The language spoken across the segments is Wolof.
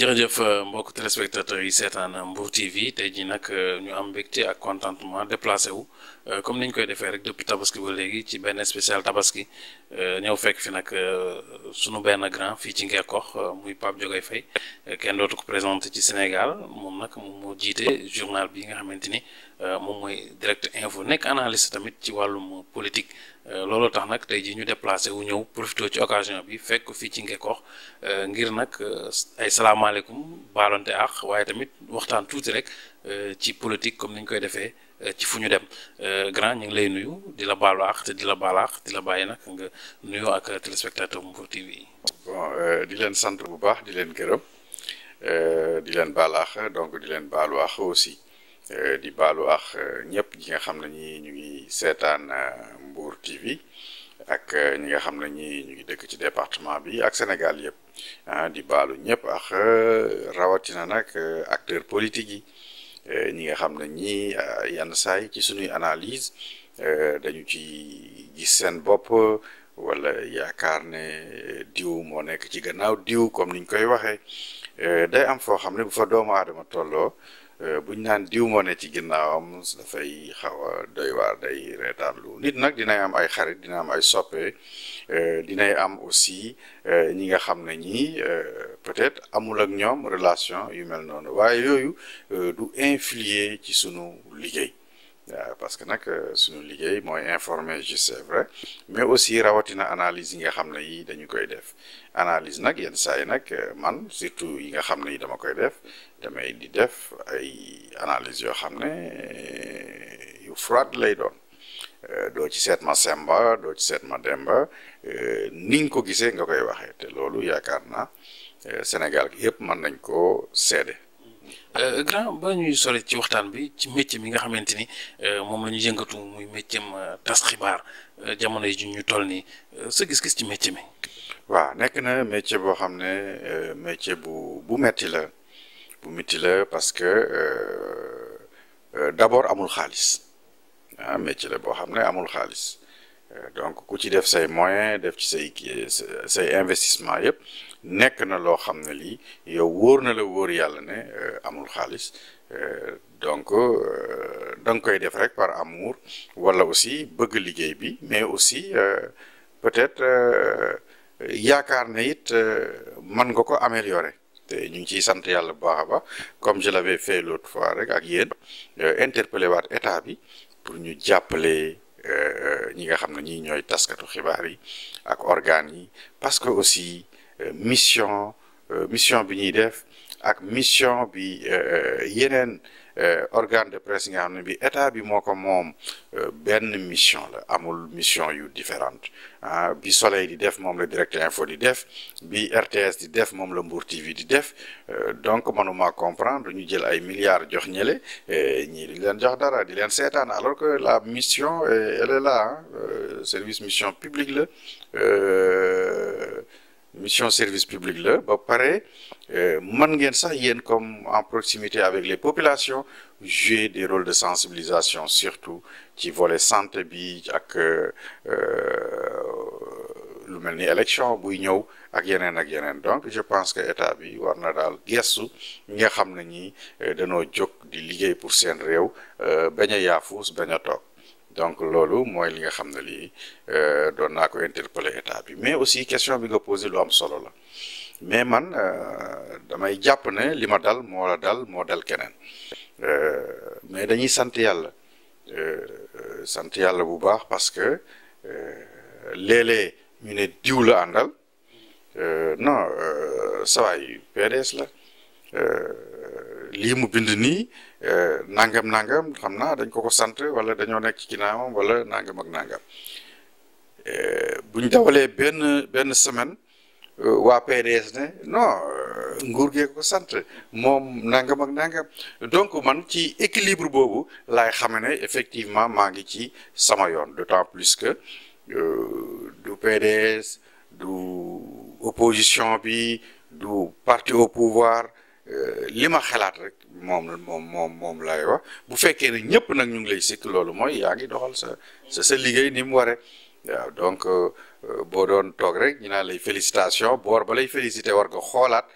jërëjëf mbokk téléspectateurs yi seetaan Mbour TV tey jii nag ñu am mbégte ak contentement déplacé wu comme ni ñu koy defee rek depuis tabaski ba léegi ci benn spécial tabaski ñëw fekk fi nag sunu benn grand fii ci Ngeekokh muy Pape Diogaye Faye kenn dootu ko présenté ci Sénégal moom nag moom moo jiite journal bi nga xamante ni moom mooy direct info nekk analyste tamit ci wàllum politique loolu tax nag tey jii ñu déplacé wu ñëw profité ci occasion bi fekk ko fii ci Ngeekokh ngir nag ay salaamaaleykum baalonte ak waaye tamit waxtaan tuuti rek ci politique comme ni ñu koy defee ci fu ñu dem grand ñu ngi lay nuyu di la baalu ak te di la baal ak di la bàyyi nag nga nuyu ak téléspectateur Mbour TV yi. bon di leen sant bu baax di leen gërëm di leen baal ak donc di leen baalu ak aussi di baalu ak ñëpp ñi nga xam ne ñi ñu ngi seetaan Mbour TV ak ñi nga xam ne ñi ñu ngi dëkk ci département bi ak Sénégal yëpp di baalu ñëpp ak rawatina nag acteurs politiques yi ñi nga xam ne ñi yenn saay ci suñuy analyse dañu ci gis seen bopp wala yaakaar ne diw moo nekk ci gannaaw diw comme niñ koy waxee day am foo xam ne bu fa doomu aadama tolloo buñ naan diw moo ne ci ginnaawam dafay xaw a doy waar day reetaanlu nit nag dinay am ay xarit dina am ay soppe dinay am aussi ñi nga xam ne ñi peut-être amul ak ñoom relation yu mel noonu waaye yooyu du influer ci sunu liggéey waaw parce que nag sunu liggéey mooy informer juste c'est vrai mais aussi rawatina analyse yi nga xam ne yi dañu koy def analyse nag yenn saa yi nag man surtout yi nga xam ne yi dama koy def damay di def ay analyse yoo xam ne yu froide lay doon doo ci seet ma Semba doo ci seet ma Demba ni nga ko gisee nga koy waxee te loolu yaakaar naa Sénégal gi yëpp mën nañ koo seede. grand ba ñuy sori ci waxtaan bi ci métier mi nga xamante ni moom la ñu yëngatu muy métier tas xibaar jamono yi ñu toll nii sa gis-gis ci métier mi. waaw nekk na métier boo xam ne métier bu metti la bu metti la parce que d'abord amul xaalis métier la boo xam ne amul xaalis donc ku ci def say moyens def ci say investissement yëpp nekk na loo xam ne lii yow wóor na la wóor yàlla ne amul xaalis donc da nga koy def rek par amour wala aussi bëgg liggéey bi mais aussi peut-être yaakaar ne it mën nga ko améliorer te ñu ngi ciy sant yàlla bu baax a baax comme je l'avais fait l'autre fois rek ak yéen interpellé waat état bi pour ñu jàppale ñi nga xam ne ñi ñooy taskatu xibaar yi ak organes yi parce que aussi mission bi ñuy def ak mission bi yeneen organe de presse yi nga xam ne bi état bi moo ko moom benn mission la amul mission yu différente bi Soleil di def moom la Direct Info di def bi RTS di def moom la Mbour TV di def donc manuma comprendre ñu jël ay milliards jox ñële ñii di leen jox dara di leen seetaan alors que la mission elle est là service mission publique la mission service public la ba pare mën ngeen sax yéen comme en proximité avec les populations jouer des rôles de sensibilisation surtout ci volet santé bi ak lu mel ni élection buy ñëw ak yeneen donc je pense que état bi war na daal gestu ñi nga xam ne ñi dañoo jóg di liggéey pour seen réew bañ a yaafuus bañ a toog donc loolu mooy li nga xam ne lii doon naa ko interpeller état bi mais aussi question bi nga posé lu am solo la mais man damay jàpp ne li ma dal moo la dal moo dal keneen mais dañuy sant yàlla bu baax parce que léeg-léeg ñu ne diw la àndal non sawaay PDS la lii mu bind nii nangam xam naa dañ ko sant wala dañoo nekk ci ginnaawam wala nangam ak nangam buñ dawalee benn semaine waa PDS ne non nguur gee ko sant moom nangam ak nangam donc man ci équilibre boobu laay xame ne effectivement maa ngi ci sama yoon d'autant plus que du PDS du opposition bi du parti au pouvoir li ma xalaat rek moom laay wax bu fekkee ne ñëpp nag ñu ngi lay sikk loolu mooy yaa ngi doxal sa liggéey ni mu waree waaw donc boo doon toog rek ñu naan lay félicitation boor ba lay félicité war nga xoolaat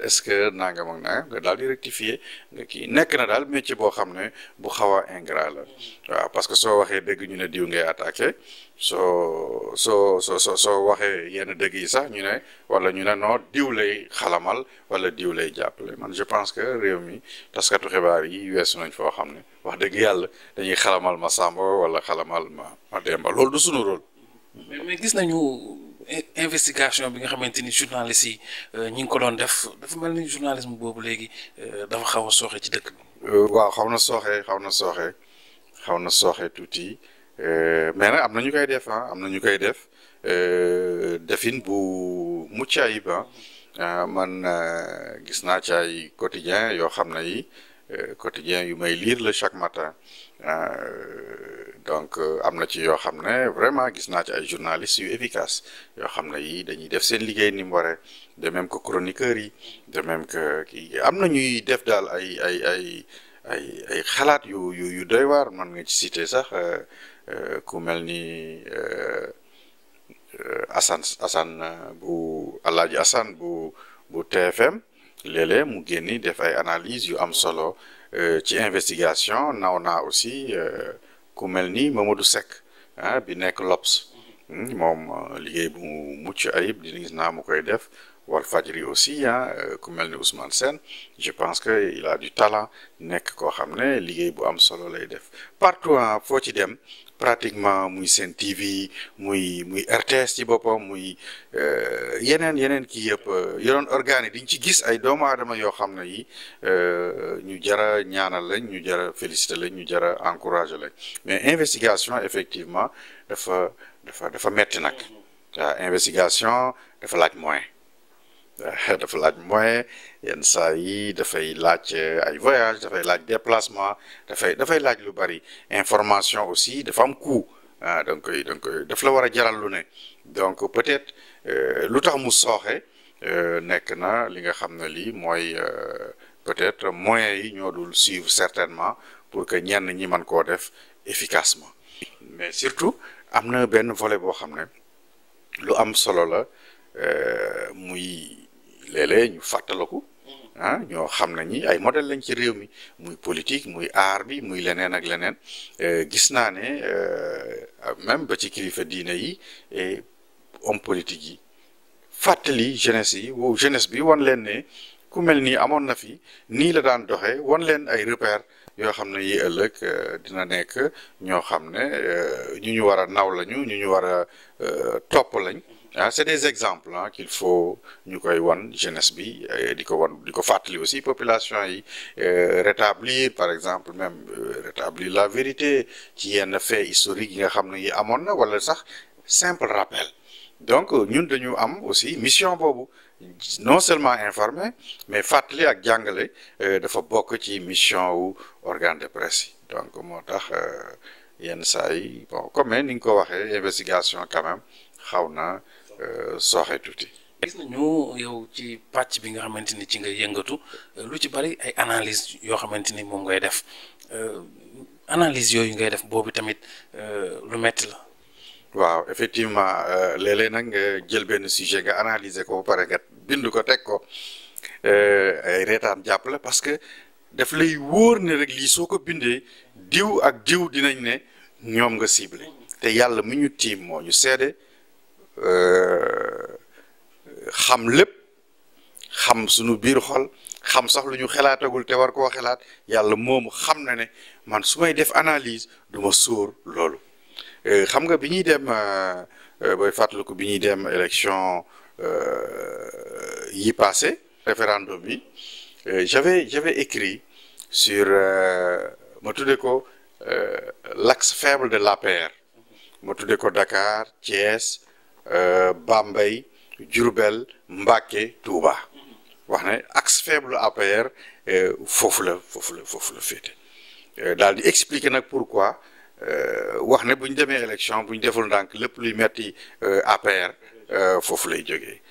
est-ce que nangam ak nangam nga daal di rectifier nga kii nekk na daal métier boo xam ne bu xaw a ingrat la waaw parce que soo waxee dëgg ñu ne diw ngay attaqué soo waxee yenn dëgg yi sax ñu ne wala ñu ne non diw lay xalamal wala diw lay jàppale man je pense que réew mi taskatu xibaar yi weesu nañ foo xam ne wax dëgg yàlla dañuy xalamal ma Samba wala xalamal ma Demba loolu du sunu rôle. mais gis nañu investigation bi nga xamante ni journaliste yi ñi ngi ko doon def dafa mel ni journalisme boobu léegi dafa xaw a sooxe ci dëkk bi. waaw xaw na sooxe tuuti mais nag am na ñu koy def am na ñu koy def defin bu mucc ayib man gis naa ci ay quotidien yoo xam ne yi quotidien yu may lire le chaque matin donc am na ci yoo xam ne vraiment gis naa ci ay journalistes yu efficace yoo xam ne yi dañuy def seen liggéey ni mu waree de même que chroniqueurs yi de même que kii am na ñuy def daal ay xalaat yu doy waar man nga ci citer sax ku mel ni Assane bu Alaaji Assane bu TFM léeg-léeg mu génni def ay analyse yu am solo ci investigation naw naa aussi ku mel ni Mamadou Seck bi nekk L'Obs moom liggéey bu mucc ayib dina gis naa mu koy def Walfadjri aussi ku mel ni Ousmane Sène je pense que il a du talent nekk koo xam ne liggéey bu am solo lay def partout foo ci dem pratiquement muy Sen TV muy RTS ci boppam muy yeneen kii yëpp yoroon organes yi diñ ci gis ay doomu aadama yoo xam ne yi ñu jara ñaanal lañ ñu jara féliciter lañ ñu jara encourager lañ mais investigation effectivement dafa metti nag waaw investigation dafa laaj moyen yenn saa yi dafay laaj ay voyage dafay laaj déplacement dafay laaj lu bari information aussi dafa am coût donc daf la war a jaral lu ne donc peut-être lu tax mu sooxe nekk na li nga xam ne lii mooy peut-être moyens yi ñoo dul suivre certainement pour que ñenn ñi mën koo def efficacement mais surtout am na benn volet boo xam ne lu am solo la muy léeg-léeg ñu fàttaliku ñoo xam ne ñi ay modèle lañ ci réew mi muy politique muy art bi muy leneen ak leneen gis naa ne même ba ci kilifa diine yi et homme politique yi fàttali jeunesse bi wan leen ne ku mel nii amoon na fi nii la daan doxee wan leen ay repères yoo xam ne yi ëllëg dina nekk ñoo xam ne ñu war a naw lañu ñu war a topp lañ c'est des exemples qu'il faut ñu koy wan jeunesse bi di ko fàttali aussi population yi rétablir par exemple même rétablir la vérité ci yenn faits historiques yi nga xam ne yi amoon na wala sax simple rappel donc ñun dañu am aussi mission boobu non seulement informer mais fàttali ak jàngale dafa bokk ci mission wu organe de presse yi donc moo tax yenn saa yi bon comme ni nga ko waxee investigation quand même xaw na sooxe tuuti. gis nañu yow ci pàcc bi nga xamante ni ci nga yëngatu lu ci bari ay analyse yoo xamante ni moom ngay def analyse yooyu ngay def boobu tamit lu metti la. waaw effectivement léeg-léeg nag nga jël benn sujet nga analyser ko ba pare nga bind ko teg ko ay reetaan jàpp la parce que daf lay wóor ne rek lii soo ko bindee diw ak diw dinañ ne ñoom nga ciblé te yàlla mu ñu tiim moo ñu seede xam lépp xam sunu biir xol xam sax lu ñu xalaatagul te war koo xalaat yàlla moomu xam na ne man su may def analyse du ma sóor loolu xam nga bi ñuy dem booy fàttaliku bi ñuy dem élection yi passé référendum bi j'avais écrit sur ma tudde ko l'axe faible de l'APR ma tudde ko Dakar Thiès Bambey Diourbel Mbacké Touba wax ne axe faible APR foofu la féete daal di expliquer nag pourquoi wax ne bu ñu demee élection bu ñu deful ndànk lépp luy metti APR foofu lay jógee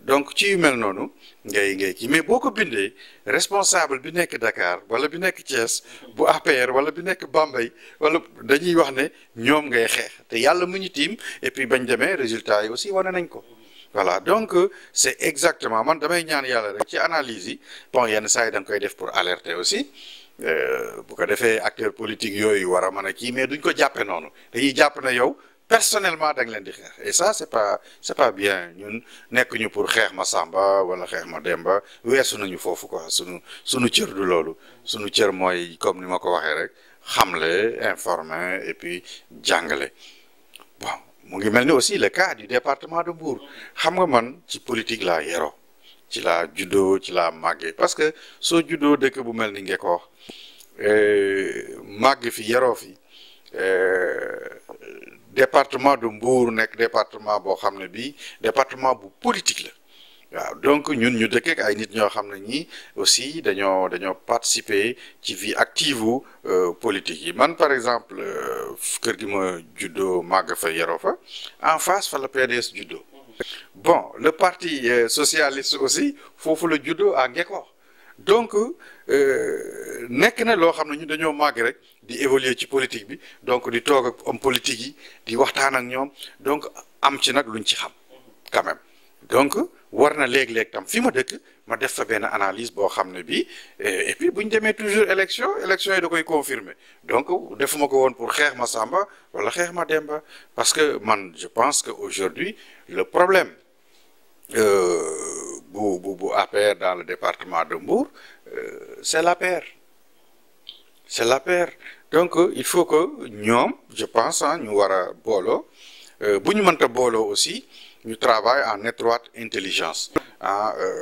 donc ci yu mel noonu ngay kii mais boo ko bindee responsable bi nekk Dakar wala bi nekk Thiès bu APR wala bi nekk Bambey wala dañuy wax ne ñoom ngay xeex te yàlla mu ñu tiim et puis bañ demee résultat yi aussi wane nañ ko. Voilà donc c'est exactement man damay ñaan yàlla rek ci analyse yi bon yenn saa yi da nga koy def pour alerter aussi bu ko defee acteur politique yooyu war a mën a kii mais duñ ko jàppe noonu dañuy jàpp ne yow personnellement da nga leen di xeex et ça c'est pas bien ñun nekk ñu pour xeex ma Samba wala xeex ma Demba weesu nañu foofu quoi sunu cër du loolu sunu cër mooy comme ni ma ko waxee rek xamle informer et puis jàngale bon. mu ngi mel ni aussi le cas du département de Mbour xam nga man ci politique laa yeroo ci laa juddoo ci laa màggee parce que soo juddoo dëkk bu mel ni Ngekoox màgg fi yeroo fi département de Mbour nekk département boo xam ne bii département bu politique la waaw donc ñun ñu dëkk ak ay nit ñoo xam ne ñii aussi dañoo participer ci vie active politique yi man par exemple kër gi ma juddoo màgg fa yeroo fa en face fa la PDS juddoo bon le parti socialiste aussi foofu la juddoo à Ngekoox donc nekk na loo xam ne ñu dañoo màgg rek di évoluer ci politique bi donc di toog ak homme politique yi di waxtaan ak ñoom donc am ci nag luñ ci xam quand même donc war na léeg-léeg tam fi ma dëkk ma def fa benn analyse boo xam ne bii et puis bu ñu demee toujours élection yi da koy confirmer donc defuma ko woon pour xeex ma Samba wala xeex ma Demba parce que man je pense que aujourd'hui le problème bu APR dans le département de Mbour c'est l'APR donc il faut que ñoom je pense ñu war a booloo bu ñu mënta booloo aussi ñu travaille en étroite intelligence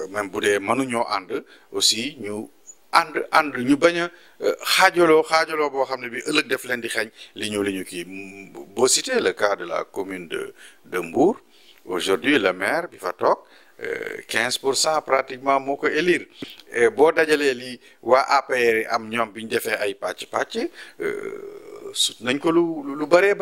même bu dee mënuñoo ànd aussi ñu ànd ñu bañ a xaajaloo boo xam ne bi ëllëg def leen di xeeñ li ñu kii boo cité le cas de la commune de Mbour aujourd'hui le maire bi fa toog 15% pratiquement moo ko élire boo dajalee li waa APR yi am ñoom bi ñu defee ay pàcc sut nañ ko lu bari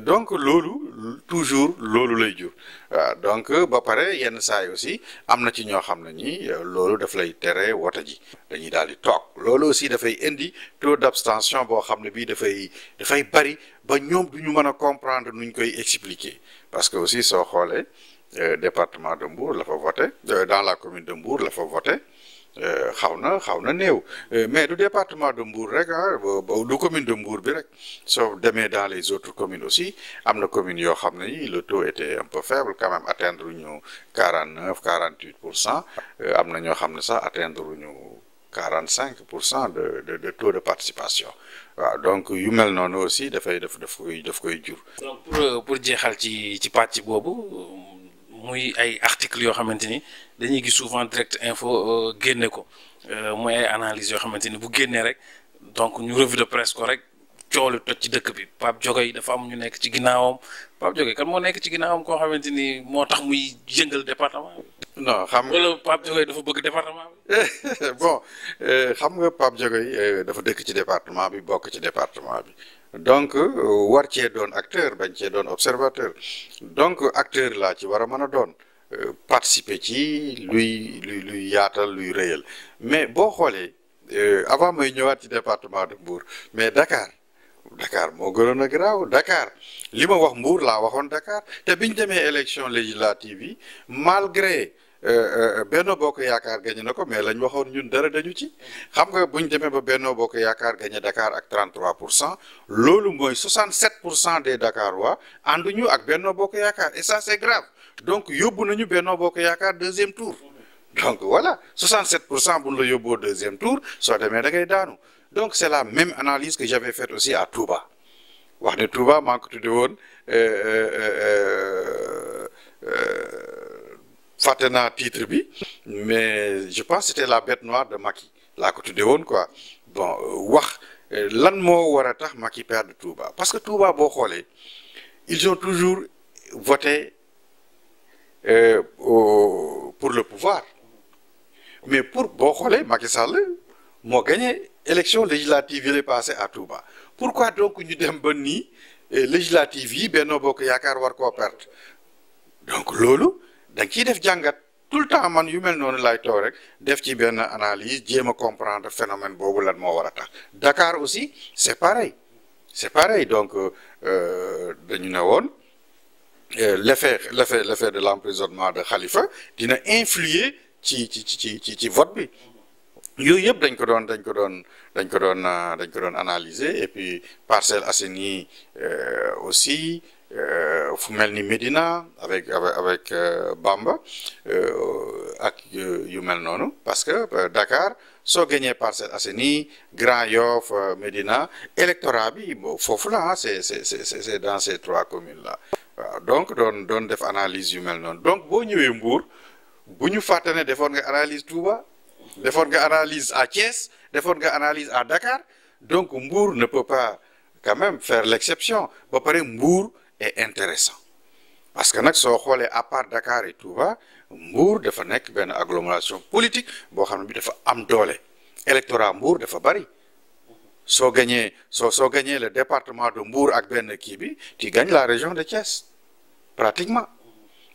donc loolu toujours loolu lay jur waaw donc ba pare yenn saa yi aussi am na ci ñoo xam ne ñi loolu daf lay tere wote ji dañuy daal di toog loolu aussi dafay indi taux d'abstention boo xam ne bii dafay bari ba ñoom du ñu mën a comprendre nuñ koy expliquer parce que aussi soo xoolee département de Mbour la fa voté dans la commune de Mbour la fa voté xaw na néew mais du département de Mbour rek du commune de Mbour bi rek soo demee dans les autres communes aussi am na communes yoo xam ne le taux était un peu faible quand même atteindre ñu 49-48% am na ñoo xam ne sax atteindre ñu 45% de taux de participation waaw donc yu mel noonu aussi daf koy jur. donc pour jeexal ci pàcc boobu. muy ay articles yoo xamante ni dañuy gis souvent direct info génne ko muy ay analyses yoo xamante ni bu génnee rek donc ñu revue de presse ko rek coow li toj ci dëkk bi Pape Diogoy dafa am ñu nekk ci ginnaawam Pape Diogoy kan moo nekk ci ginnaawam koo xamante ni moo tax muy yëngal département bi. non xam nga wala Pape Diogoy dafa bëgg département bi. bon xam nga Pape Diogoy dafa dëkk ci département bi bokk ci département bi. donc war cee doon acteur bañ cee doon observateur donc acteur laa ci war a mën a doon participer ci luy yaatal luy rëyal mais boo xoolee avant may ñëwaat ci département de Mbour mais Dakar moo gënoon a garaaw Dakar li ma wax Mbour laa waxoon Dakar te biñ demee élection législative yi malgré Benno Bokk Yaakaar gagné na ko mais lañ waxoon ñun dara dañu ci xam nga buñ demee ba Benno Bokk Yaakaar gagné Dakar ak 33% loolu mooy 67% des Dakarois ànduñu ak Benno Bokk Yaakaar et ça c'est grave donc yóbbu nañu Benno Bokk Yaakaar deuxième tour donc voilà 67% buñ la yóbboo deuxième tour soo demee da ngay daanu donc c'est la même analyse que j'avais faite aussi à Touba wax ne Touba maa ngi ko tudde woon fàtte naa titre bi mais je pense c'était la bête noire de Macky laa ko tudde woon quoi bon wax lan moo war a tax Macky perdre Touba parce que Touba boo xoolee ils ont toujours voté pour le pouvoir mais pour boo xoolee Macky Sall moo gagné élection législative yi lay passé à Touba pourquoi donc ñu dem ba nii législative yi Benno Bokk Yaakaar war koo perdre donc loolu da nga ciy def jàngat tout le temps man yu mel noonu lay toog rek def ci benn analyse jéem a comprendre phénomène boobu lan moo war a tax Dakar aussi c'est pareil donc dañu ne woon l'effet de l'emprisonnement de Khalifa dina influer ci vote bi yooyu yëpp dañ ko doon analyser et puis Parcelles Assainies aussi fu mel ni Médina avec Bamba ak yu mel noonu parce que Dakar soo gagné Parcelles Assainies Grand Yoff Médina électorat bi foofu la c'est dans ces 3 communes là waaw donc doon def analyse yu mel noonu donc boo ñëwee Mbour bu ñu fàtte ne defoon nga analyse Touba defoon nga analyse à Thiès defoon nga analyse à Dakar donc Mbour ne peut pas quand même faire l'exception ba pare Mbour est intéressant parce que nag soo xoolee à part Dakar et Touba Mbour dafa nekk benn agglomération politique boo xam ne bi dafa am doole électorat Mbour dafa bari soo gagné le département de Mbour ak benn kii bi tu gagnes la région de Thiès pratiquement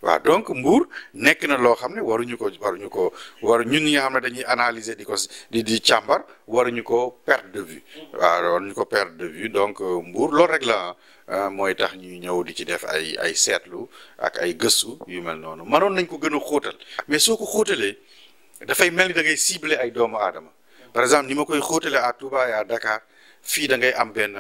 waaw donc Mbour nekk na loo xam ne waruñu ko ñun ñi nga xam ne dañuy analyser di càmbar waruñu ko perdre de vue waaw waruñu ko perdre de vue donc Mbour loolu rek la mooy tax ñuy ñëw di ci def ay seetlu ak ay gëstu yu mel noonu mënoon nañ ko gën a xóotal mais soo ko xóotalee dafay mel ni da ngay cibler ay doomu aadama par exemple ni ma koy xóotalee à Touba et à Dakar fii da ngay am benn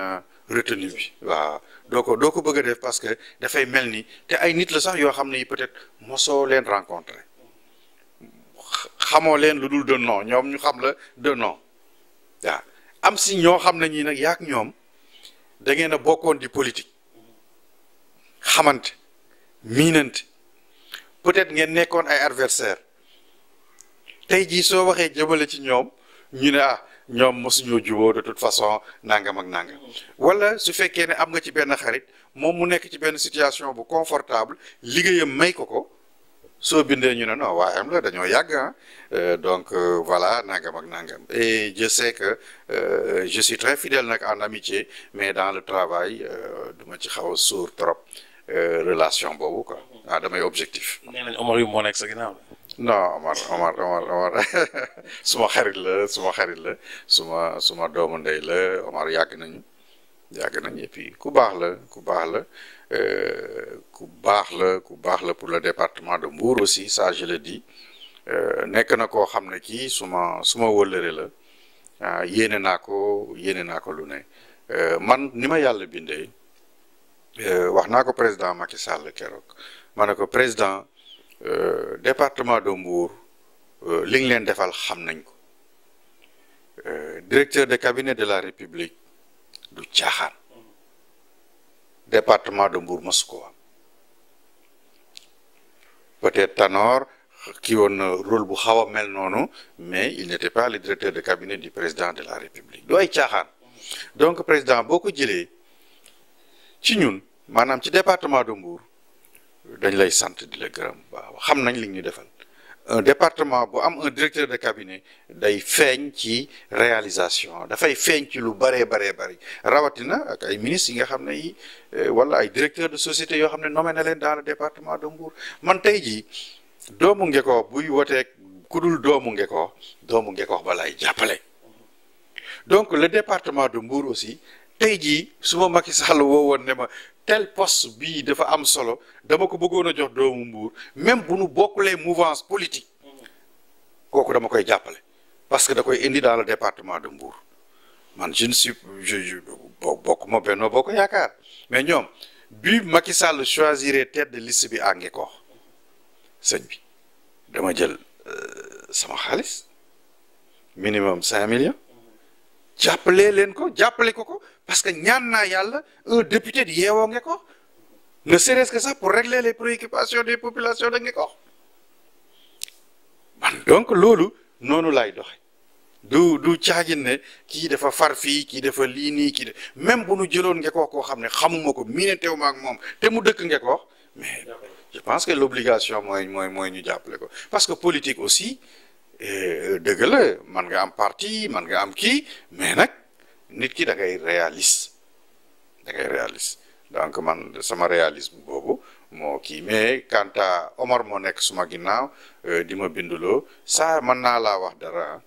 retenu bi waaw doo ko bëgg a def parce que dafay mel ni te ay nit la sax yoo xam ne yi peut-être mosoo leen rencontrer xamoo leen lu dul de nom ñoom ñu xam la de nom waaw am si ñoo xam ne ñii nag yaak ñoom da ngeen a bokkoon di politique xamante miinante peut-être ngeen nekkoon ay adversaire tey jii soo waxee jëmale ci ñoom ñu ne ñoom mosuñoo juboo de toute façon nangam ak nangam wala su fekkee ne am nga ci benn xarit moom mu nekk ci benn situation bu confortable liggéeyam may ko soo bindee ñu ne non waaye am la dañoo yàgg donc voilà nangam ak nangam et je sais que je suis très fidèle nag en amitié mais dans le travail duma ci xaw a suur trop relation boobu quoi damay objectif. nee nañ Omar yu moo nekk sa ginnaaw. non Omar suma xarit la suma doomu ndey la Omar yàgg nañu et puis ku baax la pour le département de Mbour aussi ça je le dis nekk na koo xam ne kii suma wëllëre la yéene naa ko lu ne man ni ma yàlla bindee wax naa ko président Macky Sall keroog ma ne ko président département de Mbour li nga leen defal xam nañ ko directeur de cabinet de la République du caaxaan département de Mbour masu ko am peut-être Tanor ki woon na rôle bu xaw a mel noonu mais il n'était pas le directeur de cabinet du président de la République du ay caaxaan donc président boo ko jëlee ci ñun maanaam ci département de Mbour dañ lay sant di la gërëm waaw xam nañ li ñu defal un département bu am un directeur de cabinet day feeñ ci réalisation dafay feeñ ci lu bëree bëri rawatina ak ay ministres yi nga xam ne yi wala ay directeurs de société yoo xam ne nommé na leen dans le département de Mbour man tey jii doomu Ngeko buy woteeg ku dul doomu Ngeko ba lay jàppale donc le département de Mbour aussi tey jii su ma Macky Sall woowoon ne ma tel poste bii dafa am solo dama ko bëggoon a jox doomu Mbour même bu nu bokkulee mouvance politique kooku dama koy jàppale parce que da koy indi dans le département de Mbour man je bokkuma Benno Bokk Yaakaar mais ñoom bi Macky Sall choisir tête de liste bi à Ngeko sëñ bi dama jël sama xaalis minimum 5 millions jàppale ko parce que ñaan naa yàlla un député di yeewoo Ngeko ne serait-ce que ça pour régler les préoccupations des populations de Ngeko man donc loolu noonu lay doxe du caagin ne kii dafa far fii kii dafa lii nii kii même bu nu jëloon Ngeko koo xam ne xamuma ko miinanteewu ma ak moom te mu dëkk Ngeko mais je pense que l'obligation mooy ñu jàppale ko parce que politique aussi dëgg la man nga am parti man nga am kii mais nag nit ki da ngay réaliste donc man sama réalisme boobu moo kii mais quant à Omar moo nekk suma ginnaaw di ma binduloo ça mën naa laa wax dara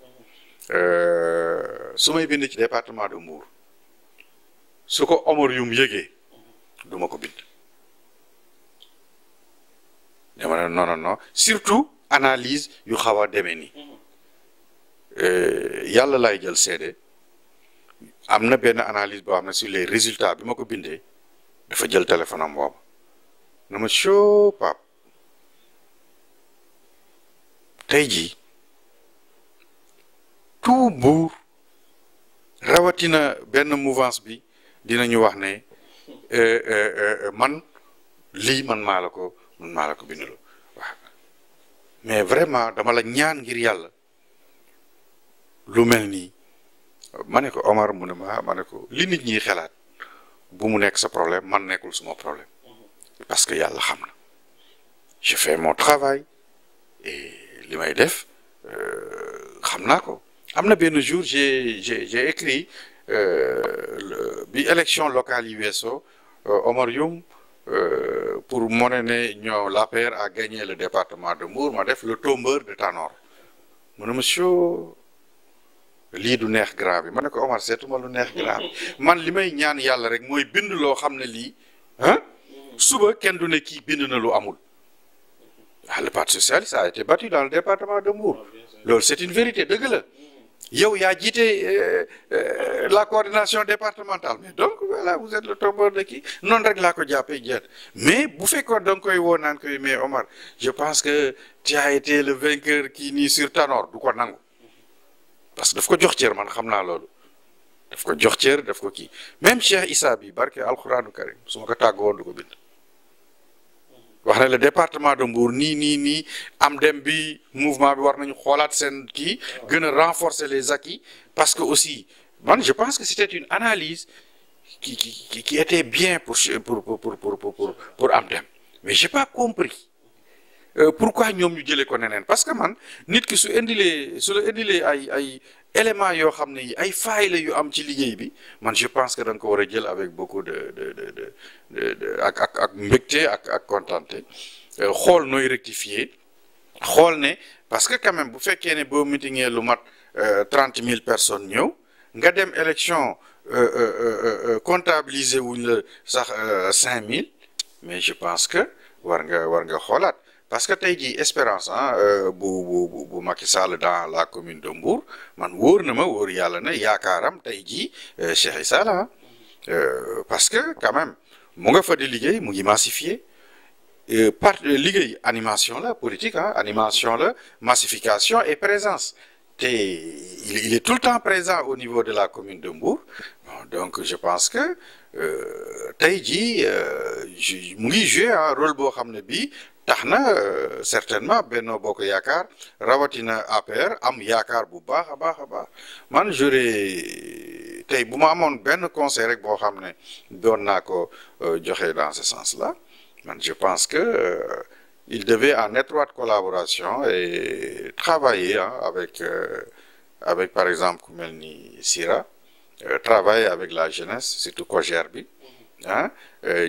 su may bind ci département de Mbour su ko Omar Youm yëgee du ma ko bind dama ne non non non surtout analyse yu xaw a demee nii yàlla lay jël seede am na benn analyse boo xam ne sur les résultats bi ma ko bindee dafa jël téléphone am boobu na ma show pap tey jii tout Mbour rawatina benn mouvance bi dinañu wax ne man lii man maa la ko bindaloo waaw mais vraiment dama la ñaan ngir yàlla lu mel nii ma ne ko Omar mu ne ma ne ko li nit ñi xalaat bu mu nekk sa problème man nekkul suma problème parce que yàlla xam na je fais mon travail et li may def xam naa ko am na benn jour j'ai écrit bi élection locale yi weesoo Omar Youm pour mone ne ñoo l'APR a gagné le département de Mbour ma def le tombeur de Tanor mu ne monsieur lii du neex grave bi ma ne ko Omar seetuma lu neex grave man li may ñaan yàlla rek mooy bind loo xam ne lii suba kenn du ne kii bind na lu amul le parti socialiste a été battu dans le département de Mbour loolu c'est une vérité dëgg la yow yaa jiite la coordination départementale mais donc voilà vous êtes le tombeur de kii noonu rek laa ko jàppee jeet mais bu fekkoon da nga koy woo naan koy mais Omar je pense que tu as été le vainqueur kii nii sur Tanor du ko nangu parce que daf ko jox cër man xam naa loolu daf ko jox cër daf ko kii même Cheikh Issa bi barke alxuraanu karim su ma ko tàggoon du ko bind wax ne le département de Mbour nii am dem bi mouvement bi war nañu xoolaat seen kii gën a renforcer les acquis parce que aussi man je pense que c'était une analyse qui était bien pour am dem mais j'ai pas compris pourquoi ñoom ñu jëlee ko neneen parce que man nit ki su la indilee ay éléments yoo xam ne yi ay failles la yu am ci liggéey bi man je pense que da nga ko war a jël avec beaucoup de ak mbégte ak contenté xool nooy rectifier xool ne parce que quand même bu fekkee ne boo meetingee lu mat 30 000 personnes ñëw nga dem élection comptabiliser wuñ la sax 5 000 mais je pense que war nga xoolaat parce que tey jii espérance bu Macky Sall dans la commune de Mbour man wóor na ma wóor yàlla ne yaakaaram tey jii Cheikh Issa la parce que quand même mu nga fa di liggéey mu ngi massifier liggéey animation la politique animation la massification et présence te il est tout le temps présent au niveau de la commune de Mbour donc je pense que tey jii mu ngi jouer un rôle boo xam ne bii tax na certainement Benno Bokk Yaakaar rawatina APR am yaakaar bu baax a baax man j'aurais tey bu ma amoon benn conseil rek boo xam ne doon naa ko joxe dans ce sens-là man je pense que il devait en étroite collaboration et travailler avec par exemple ku mel ni Sira travailler avec la jeunesse surtout COJER bi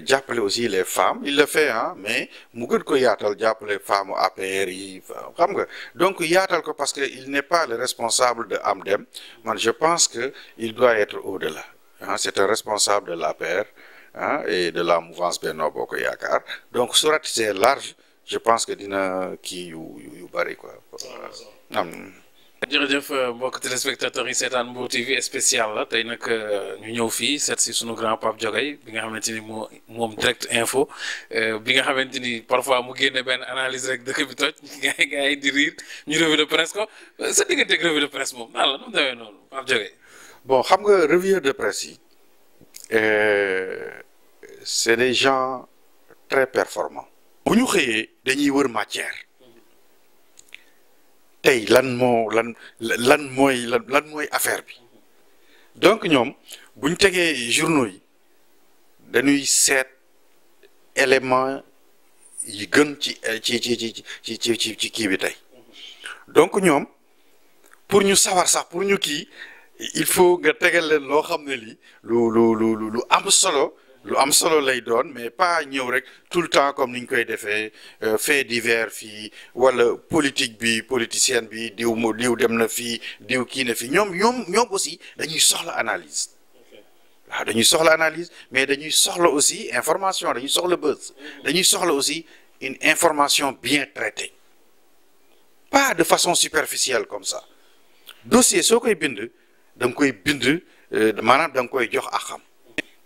jàppale aussi les femmes il le fait mais mu gën ko yaatal jàppale femmes APR yi xam nga donc yaatal ko parce que il n'est pas le responsable de am dem man je pense que il doit être au-delà c'est un responsable de l'APR et de la mouvance Benno Bokk Yaakaar donc su ratissé large je pense que dina kii yu bari quoi jërëjëf mbokk téléspectateurs yi seetaan Mbour TV spécial la tey nag ñu ñëw fii seet si sunu grand Pape Diogay bi nga xamante ni moom direct info bi nga xamante ni parfois mu génne benn analyse rek dëkk bi toj gars yi di riir ñu revue de presse ko sa digganteeg revue de presse moom naan la nu mu demee noonu Pape Diogay bon xam nga revue de presse yi c'est des gens très performants bu ñu xëyee dañuy wër matière tey lan mooy affaire bi donc ñoom bu ñu tegee journaux yi dañuy seet élément yi gën ci kii bi tey donc ñoom pour ñu sawar sax pour ñu kii il faut nga tegal leen loo xam ne lii lu am solo lu am solo lay doon mais pas ñëw rek tout le temps comme ni ñu koy defee fait divers fii wala politique bi politicienne bi diw dem na fii diw kii na fii ñoom aussi dañuy soxla analyse waaw dañuy soxla analyse mais dañuy soxla aussi information dañuy soxla buzz dañuy soxla aussi une information bien traitée pas de façon superficielle comme ça dossier soo koy bind da nga koy bind maanaam da nga koy jox ak xam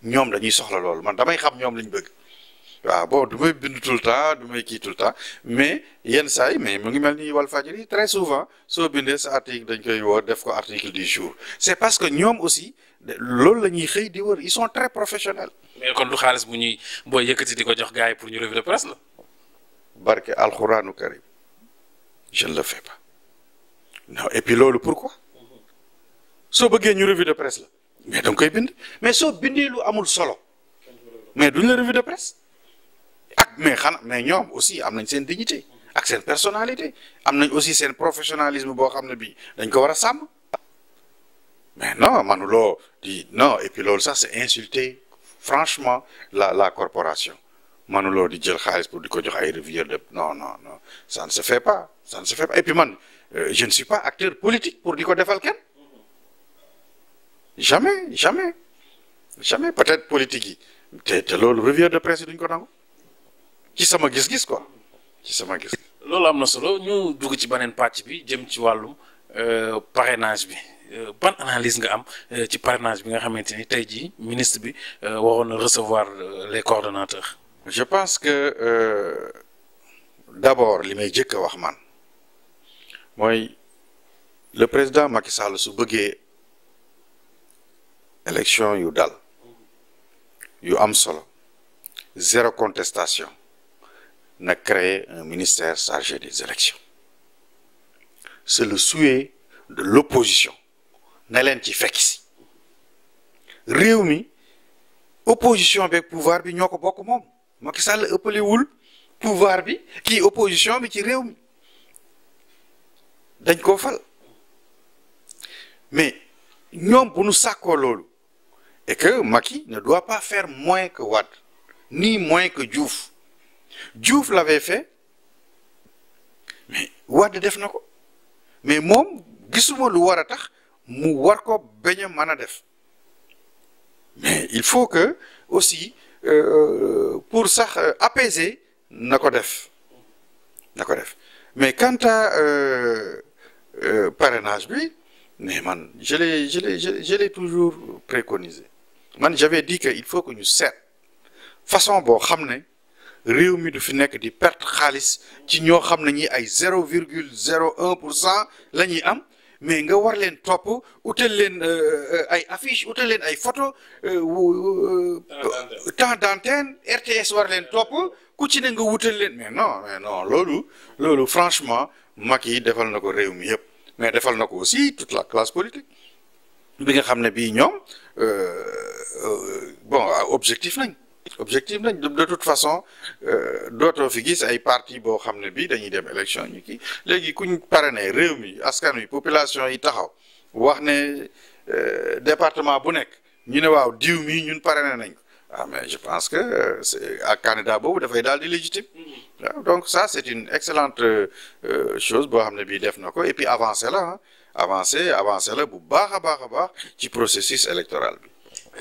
ñoom dañuy soxla loolu man damay xam ñoom lañ bëgg waaw bon du may bind tout le temps du may kii tout le temps mais yenn saa yi mais mu ngi mel ni Walfadjri très souvent soo bindee sa article dañ koy woo def ko article du jour c'est parce que ñoom aussi loolu la ñuy xëy di wër ils sont très professionnels. mais kon du xaalis bu ñuy booy yëkkati di ko jox gars yi pour ñu revue de presse la. barke alxuraanu karim je ne le fais pas non et puis loolu pourquoi soo bëggee ñu revue de presse la mais da nga koy bind mais soo bindee lu amul solo mais duñ la revue de presse ak mais ñoom aussi am nañ seen dignité ak seen personnalité am nañ aussi seen professionnalisme boo xam ne bii dañ ko war a sàmm mais non manuloo di non et puis loolu sax c'est insulter franchement la corporation manuloo di jël xaalis pour di ko jox ay revueurs de non ça ne se fait pas et puis man je ne suis pas acteur politique pour di ko defal kenn jamais peut-être politique yi te loolu revueur de presse yi duñ ko nangu ci sama gis-gis quoi ci sama gis. loolu am na solo ñu dugg ci beneen pàcc bi jëm ci wàllum parrainage bi ban analyse nga am ci parrainage bi nga xamante ni tey jii ministre bi waroon na recevoir les coordonnateurs. je pense que d'abord li may jëkk a wax man mooy le président Macky Sall su bëggee élection yu dal yu am solo zéro contestation na créer un ministère chargé des élections c'est le souhait de l'opposition na leen ci fekk si réew mi opposition beeg pouvoir bi ñoo ko bokk moom Macky Sall ëppalewul pouvoir bi kii opposition bi ci réew mi dañ koo fal mais ñoom bu nu sàkkoo loolu et que Macky ne doit pas faire moins que Wade ni moins que Diouf l'avait fait mais Wade def na ko mais moom gisuma lu war a tax mu war ko bañ a mën a def mais il faut que aussi pour sax apaiser na ko def mais quant à parrainage bi mais man je l'ai toujours préconisé man j'avais dit que il faut que ñu seet façon boo xam ne réew mi du fi nekk di perte xaalis ci ñoo xam ne ñi ay 0,01% la ñuy am mais nga war leen topp utal leen ay affiche utal leen ay photo temps d'antenne RTS war leen topp ku ci ne nga wutal leen mais non loolu franchement Macky defal na ko réew mi yëpp mais defal na ko aussi toute la classe politique bi nga xam ne bii ñoom bon objectif nañ de toute façon dootoo fi gis ay parti boo xam ne bii dañuy dem élection ñu kii léegi kuñ parrainé réew mi askan wi population yi taxaw wax ne département bu nekk ñu ne waaw diw mi ñun parrainé nañ ko mais je pense que c'est ak candidat boobu dafay daal di légitime donc ça c'est une excellente chose boo xam ne bii def na ko et puis avancé la bu baax a baax ci processus électoral bi.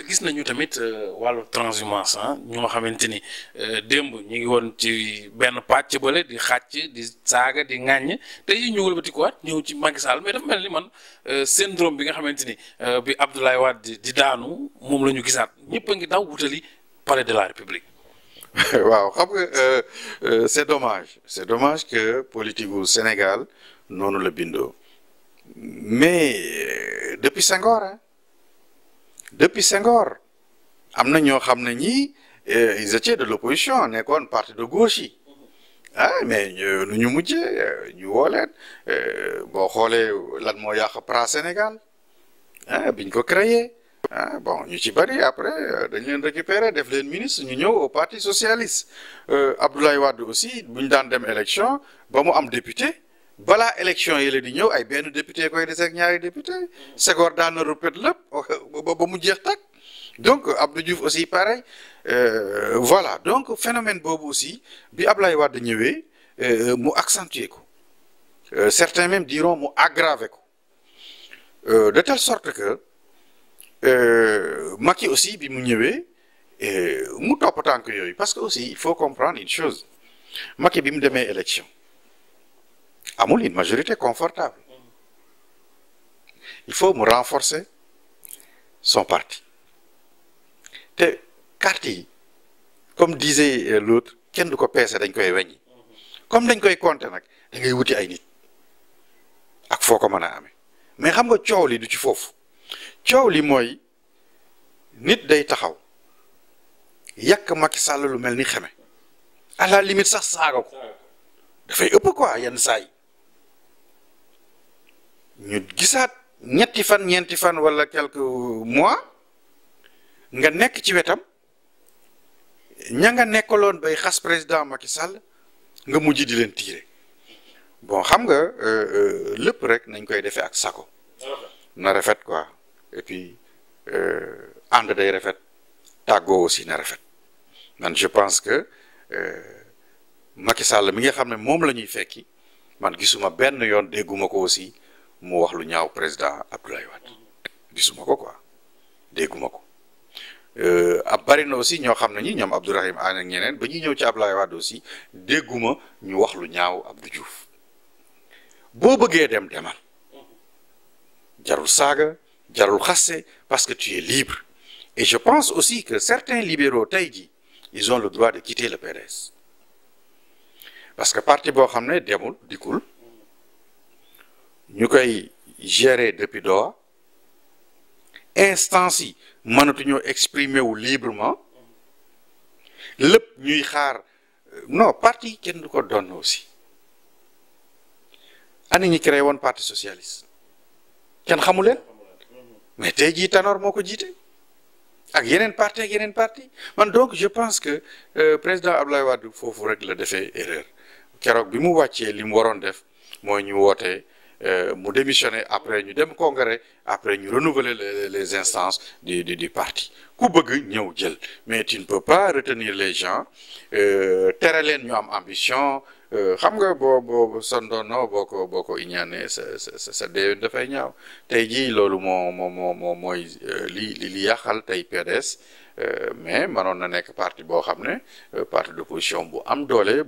gis nañu tamit wàllu transhumance ñoo xamante ni démb ñu ngi woon ci benn pàcc bële di xàcc di saaga di ŋàññ te yi ñu wëlbatikuwaat ñëw ci Macky Sall mais dafa mel ni man syndrome bi nga xamante ni bi Abdoulaye Wade di daanu moom la ñu gisaat ñëpp a ngi daw wutali palais de la République. waaw xam nga c'est dommage que politique gu Sénégal noonu la bindoo mais depuis Senghor am na ñoo xam ne ñii ils étaient de l'opposition nekkoon parti de gauche yi mais nu ñu mujjee ñu woo leen boo xoolee lan moo yàq PRA Sénégal biñ ko créé bon ñu ci bari après dañ leen récupérer def leen ministre ñu ñëw au parti socialiste Abdoulaye Wade aussi bu ñu daan dem élection ba mu am député balaa élection yi la di ñëw ay benn député koy des ak ñaari député Senghor daan na rëppët lépp ba mu jeex tag donc Abdou Diouf aussi pareil voilà donc phénomène boobu aussi bi Ablaye Wade ñëwee mu accentuer ko certains même diront mu aggraver ko de telle sorte que Macky aussi bi mu ñëwee mu topp tànk yooyu parce que aussi il faut comprendre une chose Macky bi mu demee élection amul une majorité confortable il faut mu renforcer son parti te carte yi comme disait l'autre kenn du ko peese dañ koy weññi comme dañ koy compter nag da ngay wuti ay nit ak foo ko mën a amee mais xam nga coow li du ci foofu coow li mooy nit day taxaw yàq Macky Sall lu mel ni xeme à la limite sax saaga ko dafay ëpp quoi yenn saa yi ñu gisaat ñetti fan ñeenti fan wala quelques mois nga nekk ci wetam ña nga nekkaloon bay xas président Macky Sall nga mujj di leen tiire bon xam nga lépp rek nañ koy defee ak sako na rafet quoi et puis ànd day rafet tàggoo aussi na rafet man je pense que Macky Sall mi nga xam ne moom la ñuy fekki man gisuma benn yoon dégguma ko aussi mu wax lu ñaaw président Abdoulaye Wade gisuma ko quoi dégguma ko ab bari na aussi ñoo xam ne ñi ñoom Abdourahim Agne ak ñeneen ba ñuy ñëw ci Abdoulaye Wade aussi dégguma ñu wax lu ñaaw Abdou Diouf boo bëggee dem demal jarul saaga jarul xasse parce que tu es libre et je pense aussi que certains libéraux tey jii ils ont le droit de quitter le PDS parce que parti boo xam ne demul dikkul ñu koy gérer depuis Doha instance yi mënatuñoo exprimer wu librement lépp ñuy xaar non parti kenn du ko doon aussi ani ñi créé woon parti socialiste kenn xamu leen mais tey jii Tanor moo ko jiite ak yeneen parti man donc je pense que président Abdoulaye Wade foofu rek la defee erreur keroog bi mu wàccee li mu waroon def mooy ñu wootee mu démissionner après ñu dem congrès après ñu renouveler les instances du parti ku bëgg ñëw jël mais tu ne peux pas retenir les gens tere leen ñu am ambition xam nga boo sondoono boo ko iñaane sa déwén dafay ñaaw tey jii loolu mooy li yàqal tey PDS mais mënoon na nekk parti boo xam ne parti d'opposition bu am doole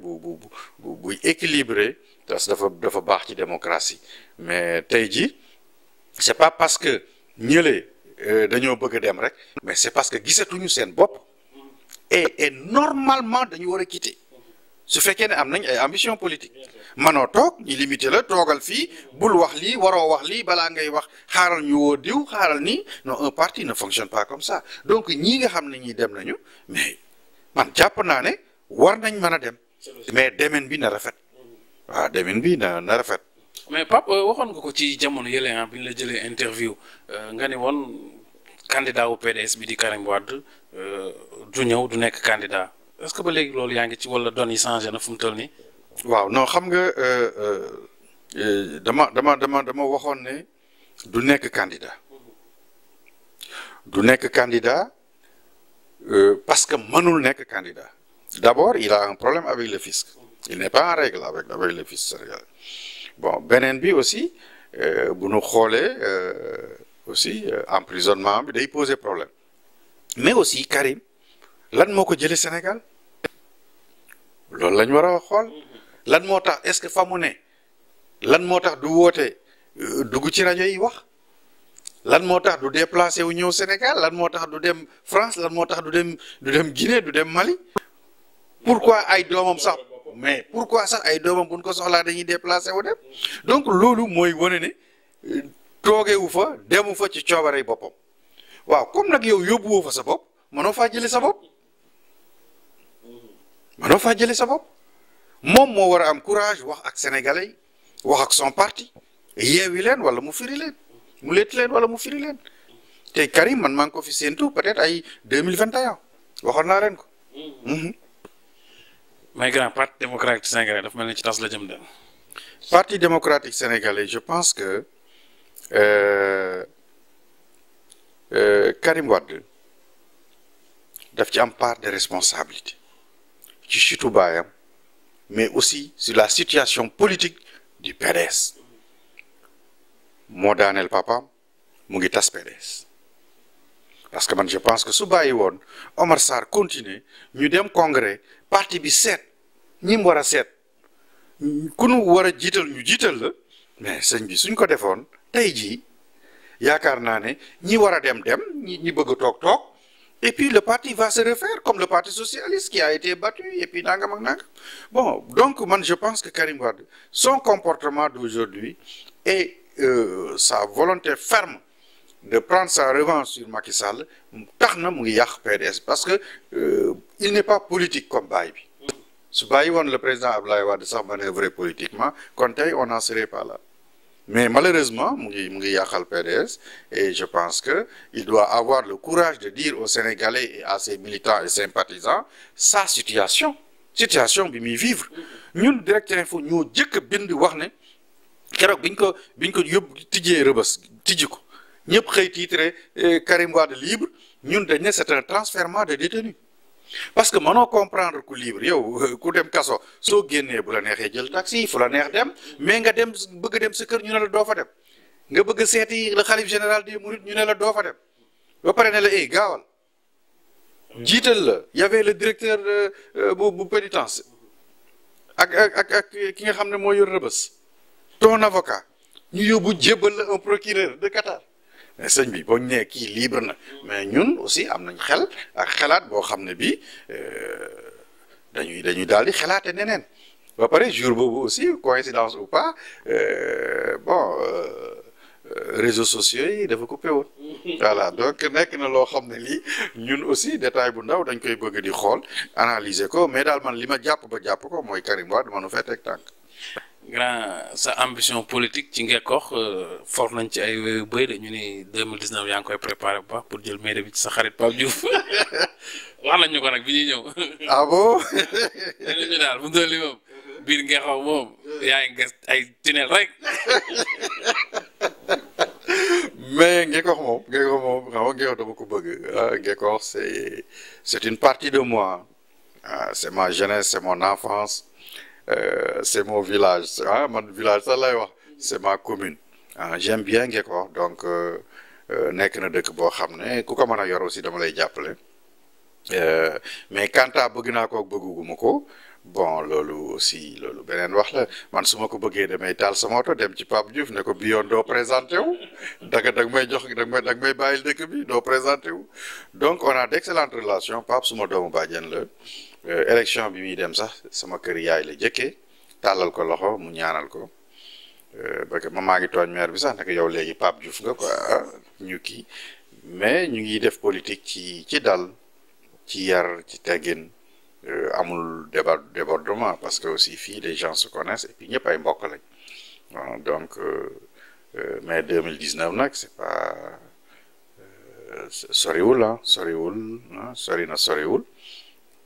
buy équilibré parce que dafa baax ci démocratie mais tey jii c'est pas parce que ñële dañoo bëgg a dem rek mais c'est parce que gisatuñu seen bopp et normalement dañu war a quitter su fekkee ne am nañ ay ambition politique manoo toog ñu limité la toogal fii bul wax lii waroo wax lii balaa ngay wax xaaral ñu woo diw xaaral nii non un parti ne fonctionne pas comme ça donc ñii nga xam ne ñi dem nañu mais man jàpp naa ne war nañ mën a dem mais demen bi na rafet waaw demen bi na rafet. mais Pape waxoon nga ko ci jamono yële bi ñu la jëlee interview nga ne woon candidat wu PDS bi di Karim Wade du ñëw du nekk candidat est-ce que ba léegi loolu yaa ngi ci wala doon yi changé na fu mu toll nii. waaw non xam nga dama waxoon ne du nekk candidat parce que mënul nekk candidat d'abord il a un problème avec le fisc il n'est pas en règle avec le fisc sénégalais bon beneen bi aussi bu nu xoolee aussi emprisonnement bi day poser problème mais aussi Karim lan moo ko jëlee Sénégal loolu lañ war a xool lan moo tax est-ce que fa mu ne lan moo tax du woote dugg ci rajo yi wax lan moo tax du déplacé wu ñëw Sénégal lan moo tax du dem France lan moo tax du dem Guinée du dem Mali pourquoi ay doomam sax mais pourquoi sax ay doomam buñ ko soxlaa dañuy déplacé wu dem donc loolu mooy wane ne toogewu fa demu fa ci coobarey boppam waaw comme nag yow yóbbuwoo fa sa bopp mënoo faa jëlee sa bopp moom moo war a am courage wax ak sénégalais wax ak son parti yeewi leen wala mu firi leen mu leet leen wala mu firi leen te Karim man maa ngi ko fi séentu peut-être ay 2021 waxoon naa leen ko. mais grand parti démocratique sénégalais dafa mel ni ci tas la jëm dem. parti démocratique sénégalais je pense que Karim Wade daf ci am part de responsabilité ci chutu baayam mais aussi sur la situation politique du PDS moo daaneel papaam mu ngi tas PDS parce que man je pense que su bàyyi woon Omar Sarr continuer ñu dem congrès parti bi seet ñi mu war a seet ku nu war a jiital ñu jiital la mais sëñ bi suñ ko defoon tey jii yaakaar naa ne ñi war a dem ñi bëgg a toog et puis le parti va se refaire comme le parti socialiste qui a été battu et puis nangam ak nangam bon donc man je pense que Karim Wade son comportement d'aujourd'hui et sa volonté ferme de prendre sa revanche sur Macky Sall tax na mu ngi yàq PDS parce que il n'est pas politique comme baay bi su bàyyi woon le président Abdoulaye Wade sax manœuvrer politiquement kon tey on n'en serait pas là mais malheureusement mu ngi yàqal PDS et je pense que il doit avoir le courage de dire aux Sénégalais et à ses militants et sympathisants sa situation bi muy vivre ñun Direct Info ñoo jëkk bind wax ne keroog biñ ko yóbbu tijjee Rebeuss tijji ko ñëpp xëy titre Karim Wade libre ñun dañ ne c'est un transfèrement de détenus parce que mënoo comprendre ku libre yow ku dem kaso soo génnee bu la neexee jël taxi fu la neex dem mais nga dem bëgg dem sa kër ñu ne la doo fa dem nga bëgg seeti le khalife général des mourides ñu ne la doo fa dem ba pare ne la gaawal jiital la y avait le directeur bu pénitence ak ki nga xam ne moo yor Rebeuss ton avocat ñu yóbbu jébbal la un procureur de Qatar mais sëñ bi boo ñu nee kii libre na mais ñun aussi am nañ xel ak xalaat boo xam ne bii dañuy daal di xalaate neneen ba pare jour boobu aussi coïncidence ou pas réseaux sociaux yi dafa coupé woon voilà donc nekk na loo xam ne lii ñun aussi détail bu ndaw dañ koy bëgg di xool analyser ko mais daal man li ma jàpp ko mooy Karim Wade manu fee teg tànk grand sa ambition politique ci Ngekoox for nañ ci ay wéyu bëy de ñu ni 2019 yaa ngi koy préparé bu baax pour jël mairie bi ci sa xarit Pape Diouf wax nañ ñu ko nag bi ñuy ñëw. ah bon. nee ñu daal bu ñu doon li moom biir Ngekoox moom yaa ngi gas ay tunnel rek. mais Ngekoox moom xam nga Ngekoox dama ko bëgg Ngekoox c'est une partie de moi c'est ma jeunesse c'est mon enfance. C'est mon village mon village ça lay wax c'est ma commune j'aime bien Ngekoox donc nekk na dëkk boo xam ne ku ko mën a yor aussi dama lay jàppale mais quant à bëgg naa ko bëgguma ko bon loolu beneen wax la man su ma ko bëggee damay taal sama oto dem ci Pape Diouf ne ko bi yoon doo présenté wu dag may jox dag may bàyyil dëkk bi doo présenté wu donc on a d'excellentes relations Pape suma doomu bàjjen la élection bi muy dem sax sama kër yaay la jëkkee tàllal ko loxo mu ñaanal ko parce que maa ngi tooñ maire bi sax nag yow léegi Pape Diouf nga quoi ñu kii mais ñu ngi def politique ci dal ci yar ci teggin amul débordement parce que aussi fii les gens se connaissent et puis ñëpp ay mbokk lañ donc mais 2019 nag c'est pas soriwul soriwul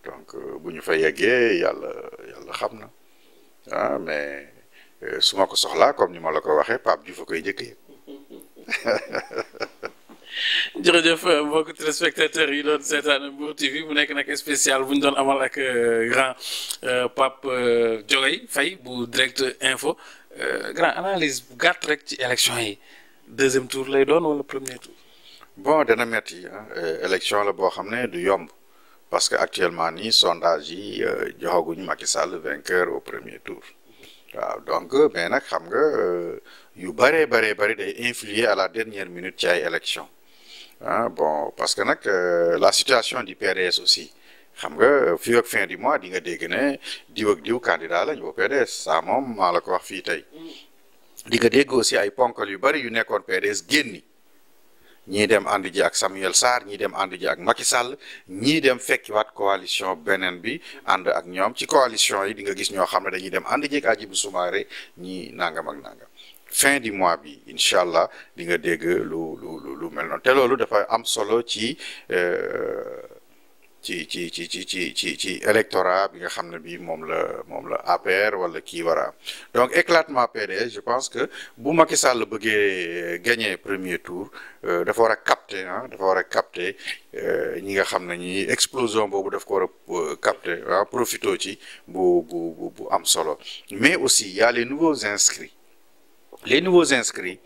donc bu ñu fa yeggee yàlla xam na mais su ma ko soxlaa comme ni ma la ko waxee Pape Diouf a koy jëkkee. jërëjëf mbokk téléspectateurs yi doon seetaan Mbour TV bu nekk nag spécial bu ñu doon amal ak grand Pape Diogaye Faye bu Direct Info grand analyse bu gàtt rek ci élection yi deuxième tour lay doon wala premier tour. bon dana metti élection la boo xam ne du yomb. Parce que actuellement nii sondage yi joxaguñu Macky Sall vainqueur au premier tour waaw donc mais nag xam nga yu bari day influer à la dernière minute ci ay élection bon parce que nag la situation du PDS aussi xam nga fii ak fin du mois di nga dégg ne diw ak diw candidat lañ au PDS ça moom maa la ko wax fii tey di nga dégg aussi ay ponkal yu bari yu nekkoon PDS génni ñii dem ànd ji ak Samuel Sarr ñii dem ànd ji ak Macky Sall ñii dem fekkiwaat coalition beneen bi ànd ak ñoom ci coalition yi di nga gis ñoo xam ne dañuy dem ànd ji ak Hadjibou Soumaré ñii nangam ak nangam fin du mois bi incha allah di nga dégg lu mel noonu te loolu dafa am solo ci ci électorat bi nga xam ne bi moom la APR wala kii war a am donc éclatement PDS je pense que bu Macky Sall bëggee gagner premier tour dafa war a capter dafa war a capter ñi nga xam ne ñi explosion boobu daf ko war a capter profito ci bu am solo mais aussi il y a les nouveaux inscrits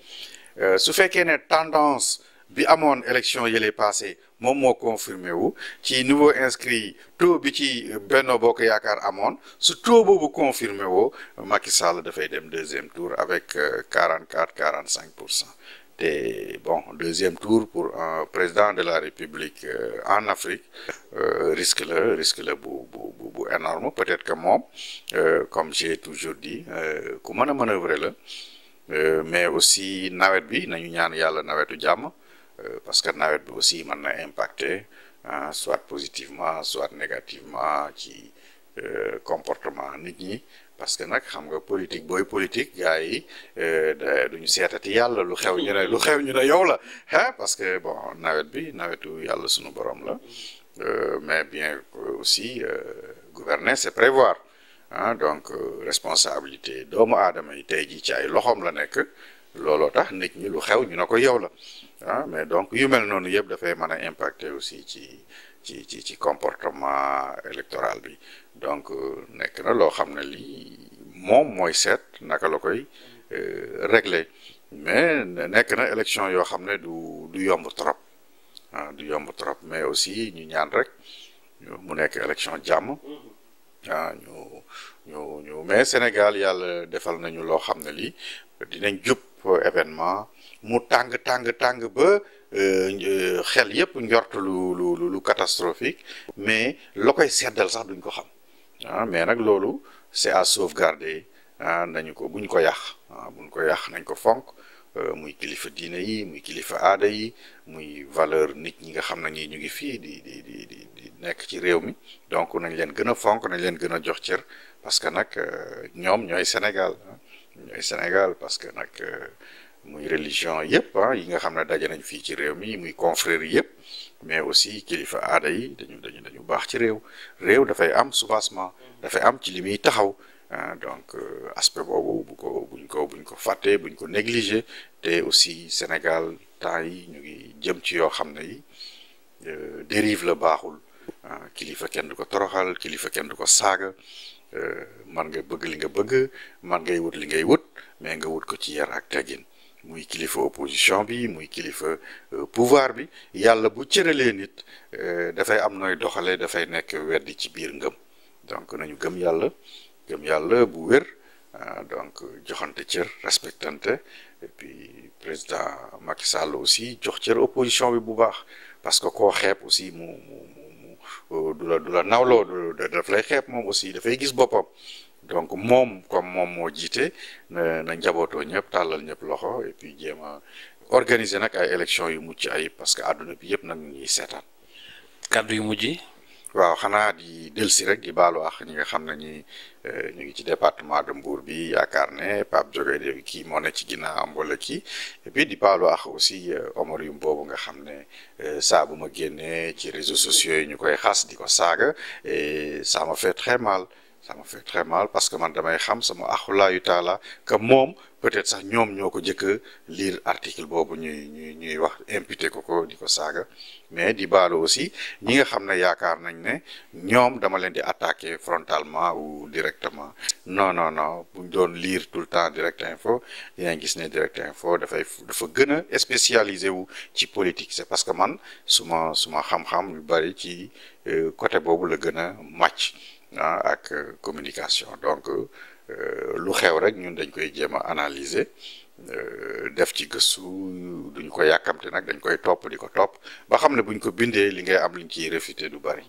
su fekkee ne tendance bi amoon élection yële passé moom moo confirmé wu ci nouveau inscrit taux bi ci Benno Bokk Yaakaar amoon su taux boobu confirmé woo Macky Sall dafay dem deuxième tour avec 44-45%. te bon deuxième tour pour un président de la République en Afrique risque la bu énorme peut-être que moom comme j'ai toujours dit ku mën a manœuvrer la mais aussi nawet bi nañu ñaan yàlla nawetu jàmm parce que nawet bi aussi mën na impacter soit positivement soit négativement ci comportement nit ñi parce que nag xam nga politique booy politique gars yi duñu seetati yàlla lu xew ñu ne yow la parce que bon nawet bi nawetu yàlla sunu borom la mais bien aussi gouverner c'est prévoir donc responsabilité doomu aadama yi tey jii ci ay loxoom la nekk looloo tax nit ñi lu xew ñu ne ko yow la mais donc yu mel noonu yëpp dafay mën a impacter aussi ci comportement électoral bi donc nekk na loo xam ne lii moom mooy seet naka la koy régler mais nekk na élection yoo xam ne du yomb trop du yomb trop mais aussi ñu ñaan rek mu nekk élection jàmm ñu mais Sénégal yàlla defal nañu loo xam ne lii dinañ jub événement mu tàng ba xel yépp njort lu catastrophique mais la koy seddal sax duñ ko xam mais nag loolu c'est à sauvegarder nañu ko buñ ko yàq nañ ko fonk muy kilifa diine yi muy kilifa aada yi muy valeur nit ñi nga xam ne ñi ñu ngi fii di nekk ci réew mi donc nañ leen gën a fonk nañ leen gën a jox cër parce que nag ñoom ñooy Sénégal parce que nag muy religion yëpp yi nga xam ne daje nañ fii ci réew mi muy confrérie yëpp mais aussi kilifa aada yi dañu baax ci réew dafay am soubassement dafay am ci li muy taxaw donc aspect boobu buñ ko fàttee buñ ko négliger te aussi Sénégal temps yi ñu ngi jëm ci yoo xam ne yi dérive la baaxul kilifa kenn du ko toroxal kilifa kenn du ko saaga man nga bëgg li nga bëgg man ngay wut li ngay wut mais nga wut ko ci yar ak teggin muy kilifa opposition bi muy kilifa pouvoir bi yàlla bu cëralee nit dafay am nooy doxalee dafay nekk weddi ci biir ngëm donc nañu gëm yàlla bu wér donc joxante cër respectante et puis président Macky Sall aussi jox cër opposition bi bu baax parce que koo xeeb aussi mu du la nawloo daf lay xeeb moom aussi dafay gis boppam donc moom comme moom moo jiite na njabootoo ñëpp tàllal ñëpp loxo et puis jéem a organiser nag ay élections yu mucc ayib parce que àdduna bi yëpp nag ñu ngi seetaan. kàddu yu mujj yi. waaw xanaa di delsi rek di baalu àq ñi nga xam ne ñu ngi ci département de Mbour bi yaakaar ne Pape Diogué kii moo ne ci ginnaawam wala kii et puis di baalu àq aussi Omar Youm boobu nga xam ne saa bu ma génnee ci réseaux sociaux yi ñu koy xas di ko saaga et ça m'a fait très mal. Ça m'a fait très mal parce que man damay xam sama axulaayu taala que moom peut-être sax ñoom ñoo ko jëkk a lire article boobu ñuy wax imputé ko di ko saaga mais di baalu aussi ñi nga xam ne yaakaar nañ ne ñoom dama leen di attaquer frontalement ou directement non buñ doon lire tout le temps Direct Info dinañ gis ne Direct Info dafa gën a spécialisé wu ci politique c'est parce que man suma xam-xam yu bari ci côté boobu la gën a màcc ak communication donc lu xew rek ñun dañ koy jéem a analyser def ci gëstu duñ ko yàkkamte nag dañ koy topp di ko topp ba xam ne buñ ko bindee li ngay am liñ ciy réfuté du bari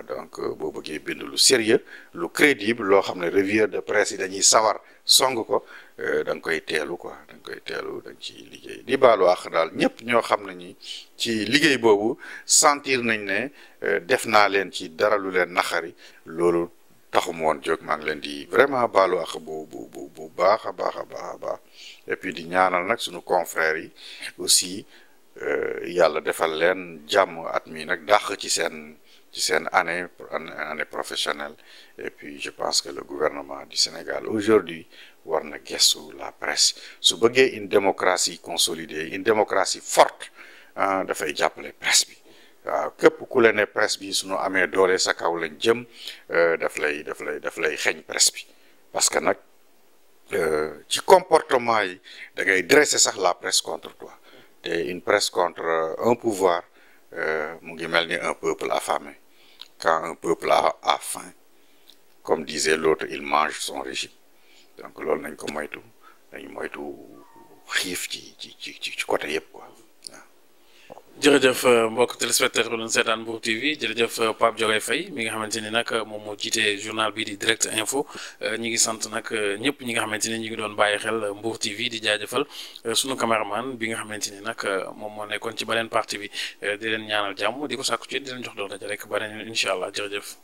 donc boo bëggee bind lu sérieux lu crédible loo xam ne revue de presse yi dañuy sawar song ko da nga koy teelu quoi da nga ciy liggéey di baalu àq daal ñëpp ñoo xam ne ñi ci liggéey boobu sentir nañ ne def naa leen ci dara lu leen naxari loolu taxum woon jóg maa ngi leen di vraiment baalu àq bu baax a baax et puis di ñaanal nag suñu confrères yi aussi yàlla defal leen jàmm at mi nag dàq ci seen ci seen année professionnelle et puis je pense que le gouvernement du Sénégal aujourd'hui war na gestu la presse su bëggee une démocratie consolidée une démocratie forte dafay jàppale presse bi waaw képp ku la ne presse bi suñu amee doole sa kaw lañ jëm daf lay xeeñ presse bi parce que nag ci comportement yi da ngay dresser sax la presse contre toi te une presse contre un pouvoir mu ngi mel ni un peuple affamé quand un peuple a faim comme disait l'autre il mange son régime donc loolu nañ ko moytu xiif ci côté yëpp quoi. jërëjëf mbokk téléspectateur doon seetaan Mbour TV jërëjëf Pape Diogaye Faye mi nga xamante ni nag moom moo jiite journal bi di direct info ñi ngi sant nag ñëpp ñi nga xamante ni ñu ngi doon bàyyi xel Mbour TV di jaajëfal sunu caméraman bi nga xamante ni nag moom moo nekkoon ci beneen partie bi di leen ñaanal jàmm di ko sàkku ci di leen jox doon daje rek beneen incha allah jërëjëf.